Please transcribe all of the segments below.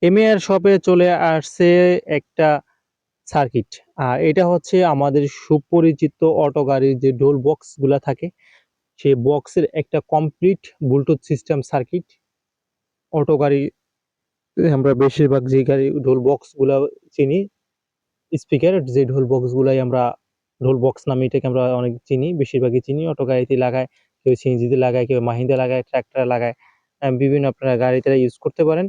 এমএআর শপে চলে আসছে একটা সার্কিট। আর এটা হচ্ছে আমাদের সুপরিচিত অটো গাড়ির যে ডোল বক্স গুলা থাকে, সেই বক্সের একটা complete Bluetooth system circuit. Auto গাড়ি আমরা বেশিরভাগ যে গাড়ি ঢোল বক্স গুলা চিনি, স্পিকার যে ঢোল বক্স গুলাই আমরা ঢোল বক্স নামে এটাকে আমরা অনেক চিনি, বেশিরভাগই চিনি। অটো গাড়িতে লাগায়, কেউ সিএনজিতে লাগায়, কেউ মাহিন্দা লাগায়, ট্রাক্টরে লাগায়, বিভিন্ন আপনারা গাড়িতে ইউজ করতে পারেন।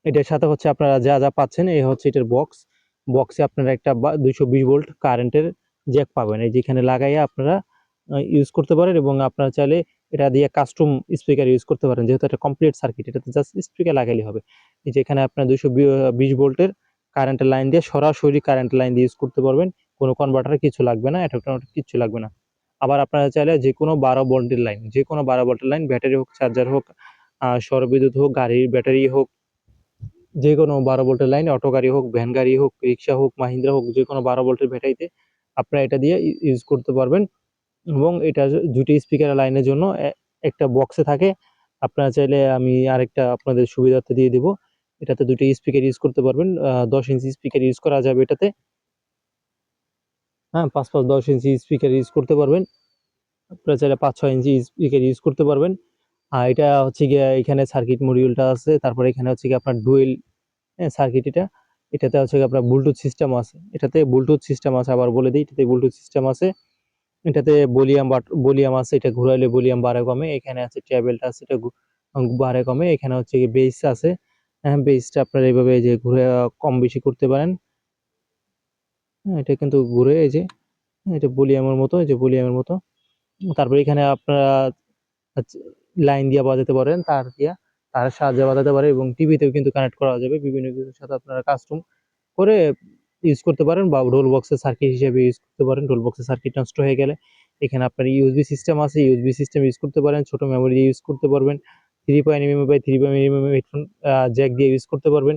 এটার সাথে হচ্ছে আপনারা যা যা পাচ্ছেন, এই হচ্ছে এটার বক্স। বক্সে আপনারা একটা 220 ভোল্ট কারেন্টের জ্যাক পাবেন, এই যেখানে লাগাইয়া আপনারা ইউজ করতে পারেন। এবং আপনারা চাইলে এটা দিয়ে কাস্টম স্পিকার ইউজ করতে পারেন, যেহেতু এটা কমপ্লিট সার্কিট, এটাতে জাস্ট স্পিকার লাগাইলে হবে। এই যে এখানে আপনার 220 ভোল্টের কারেন্টের লাইন দিয়ে সরাসরি কারেন্টের লাইন দিয়ে ইউজ করতে পারবেন, কোনো কনভার্টার কিছু লাগবে না, এটা কিছু লাগবে না। আবার আপনারা চাইলে যে কোনো 12 ভোল্টের লাইন, যে কোনো 12 ভোল্টের লাইন, ব্যাটারি হোক, চার্জার হোক, সৌরবিদ্যুৎ হোক, গাড়ির ব্যাটারি হোক, যে কোনো 12 ভোল্টের লাইন, অটো গাড়ি হোক, ভ্যান গাড়ি হোক, রিক্সা হোক, মাহিন্দ্রা হোক, যে কোনো 12 ভোল্টের ব্যাটারিতে আপনারা এটা দিয়ে ইউজ করতে পারবেন। এবং এটা দুটি স্পিকার লাইনের জন্য একটা বক্সে থাকে। আপনারা চাইলে আমি আরেকটা আপনাদের সুবিধার্থে দিয়ে দিব, এটাতে দুটি স্পিকার ইউজ করতে পারবেন। 10 ইঞ্চি স্পিকার ইউজ করা যাবে এটাতে। হ্যাঁ, 5-5 10 ইঞ্চি স্পিকার ইউজ করতে পারবেন। আপনারা চাইলে 5-6 ইঞ্চি স্পিকার ইউজ করতে পারবেন। আর এটা হচ্ছে গিয়ে এখানে সার্কিট মডিউলটা আছে, তারপরে এখানে হচ্ছে গিয়ে আপনার ডুয়েল সার্কিট। এটাতে হচ্ছে আপনার ব্লুটুথ সিস্টেম আছে, এটাতে ব্লুটুথ সিস্টেম আছে, আবার বলে দিই, এটাতে ব্লুটুথ সিস্টেম আছে। এটাতে ভলিউম আছে, এটা ঘুরাইলে ভলিউম বাড়ে কমে। এখানে আছে ট্যাবেলটা আছে, এটা বাড়ে কমে। এখানে হচ্ছে বেস আছে, হ্যাঁ, বেসটা আপনারা এইভাবে যে ঘুরে কম বেশি করতে পারেন। এটা কিন্তু ঘুরে, এই যে এটা ভলিউমের মতো, এই যে ভলিউমের মতো। তারপরে এখানে আপনারা লাইন দিয়ে বাজাতে পারেন, তার সাহায্যে বাজাতে পারে, এবং টিভিতেও কিন্তু কানেক্ট করা যাবে। বিভিন্ন কিছুর সাথে আপনারা কাস্টম করে ইউজ করতে পারেন, বা রোল বক্সের সার্কিট হিসেবে ইউজ করতে পারেন। রোল বক্সের সার্কিট নষ্ট হয়ে গেলে এখানে আপনার ইউএসবি সিস্টেম আছে, ইউএসবি সিস্টেম ইউজ করতে পারেন। ছোট মেমোরি দিয়ে ইউজ করতে পারবেন। 3.mm by 3.mm headphone jack দিয়ে ইউজ করতে পারবেন।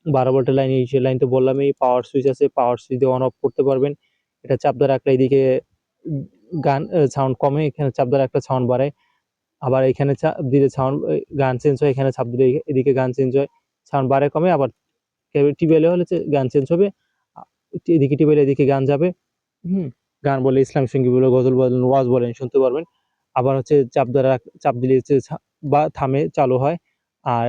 12 ভোল্টের লাইন, এই লাইন তো বললামই। পাওয়ার সুইচ আছে, পাওয়ার সুইচ দিয়ে অন অফ করতে পারবেন। এটা চাপ ধরে রাখলে এদিকে গান সাউন্ড কমে, এখানে চাপ ধরে রাখলে সাউন্ড বাড়ে। আবার এখানে চাপ দিলে সাউন্ড গান চেঞ্জ হয়, এখানে চাপ দিলে এদিকে গান চেঞ্জ হয়, সাউন্ড বাড়ে কমে। আবার টিবেলে হলে গান চেঞ্জ হবে, এদিকে টিবেলে এদিকে গান যাবে। গান বলে, ইসলাম সঙ্গীত বলে, গজল বলেন, ওয়াজ বলেন, শুনতে পারবেন। আবার হচ্ছে চাপ দিলে হচ্ছে বা থামে, চালু হয়। আর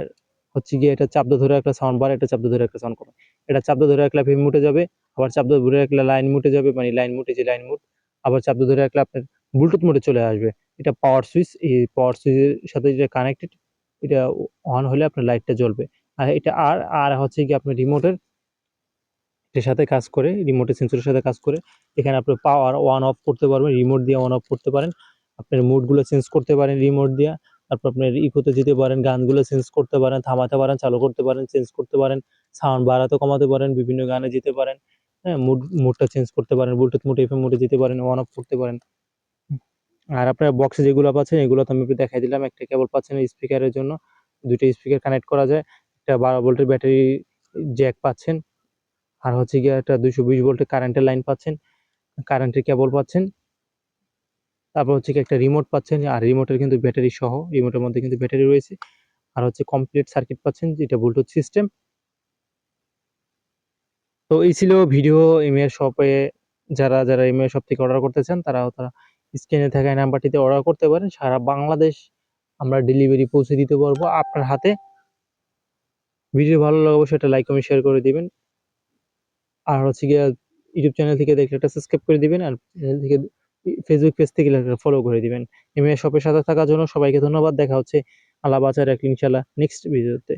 হচ্ছে গিয়ে এটা চাপ ধরে একটা সাউন্ড বাড়ে, এটা চাপ ধরে একটা সাউন্ড কমে। এটা চাপ ধরে রাখলে ফেম মুটে যাবে, আবার চাপ ধরে রাখলে লাইন মুটে যাবে, মানে লাইন মুটে যে লাইন মুট। আবার চাপ ধরে রাখলে আপনার ব্লুটুথ মোডে চলে আসবে। এটা পাওয়ার সুইচ, এই পাওয়ার সুইচের সাথে যেটা কানেক্টেড, এটা অন হলে আপনার লাইটটা জ্বলবে। আর এটা আর হচ্ছে কি আপনার রিমোটের সাথে কাজ করে, রিমোটের সেন্সরের সাথে কাজ করে। এখানে আপনি পাওয়ার অন অফ করতে পারবেন, রিমোট দিয়ে অন অফ করতে পারেন। আপনার মুডগুলো চেঞ্জ করতে পারেন রিমোট দিয়ে। তারপর আপনার ইকোতে যেতে পারেন, গানগুলো চেঞ্জ করতে পারেন, থামাতে পারেন, চালু করতে পারেন, চেঞ্জ করতে পারেন, সাউন্ড বাড়াতে কমাতে পারেন, বিভিন্ন গানে যেতে পারেন। হ্যাঁ, মুডটা চেঞ্জ করতে পারেন, ব্লুটুথ মোড, এফএম মোডে যেতে পারেন, অন অফ করতে পারেন। আর আপনার বক্সে যেগুলো পাচ্ছেন, এগুলো তো আমি দেখাই দিলাম। একটা কেবল পাচ্ছেন স্পিকারের জন্য, দুইটা স্পিকার কানেক্ট করা যায়। একটা 12 ভোল্টের ব্যাটারি জ্যাক পাচ্ছেন। আর হচ্ছে গিয়ে একটা 220 ভোল্টের কারেন্টের লাইন পাচ্ছেন, কারেন্টের কেবল পাচ্ছেন। তারপর হচ্ছে কি একটা রিমোট পাচ্ছেন, আর রিমোটের কিন্তু ব্যাটারি সহ, রিমোটের মধ্যে কিন্তু ব্যাটারি রয়েছে। আর হচ্ছে কমপ্লিট সার্কিট পাচ্ছেন, যেটা ব্লুটুথ সিস্টেম। তো এই ছিল ভিডিও এমএআই শপে। যারা যারা এমএআই শপ থেকে অর্ডার করতে চান, তারা স্ক্রিনে থাকা নাম্বারটিতে অর্ডার করতে পারেন। সারা বাংলাদেশ আমরা ডেলিভারি পৌঁছে দিতে পারবো আপনার হাতে। ভিডিও ভালো লাগবে, সেটা লাইক কমেন্ট শেয়ার করে দিবেন। আর হচ্ছে গিয়ে ইউটিউব চ্যানেল থেকে দেখলে একটা সাবস্ক্রাইব করে দিবেন, আর চ্যানেল থেকে ফেসবুক পেজ থেকে একটা ফলো করে দিবেন। এমএআই শপের সাথে থাকার জন্য সবাইকে ধন্যবাদ। দেখা হচ্ছে আল্লাহ বাঁচায় রাখলে ইনশাআল্লাহ নেক্সট ভিডিওতে।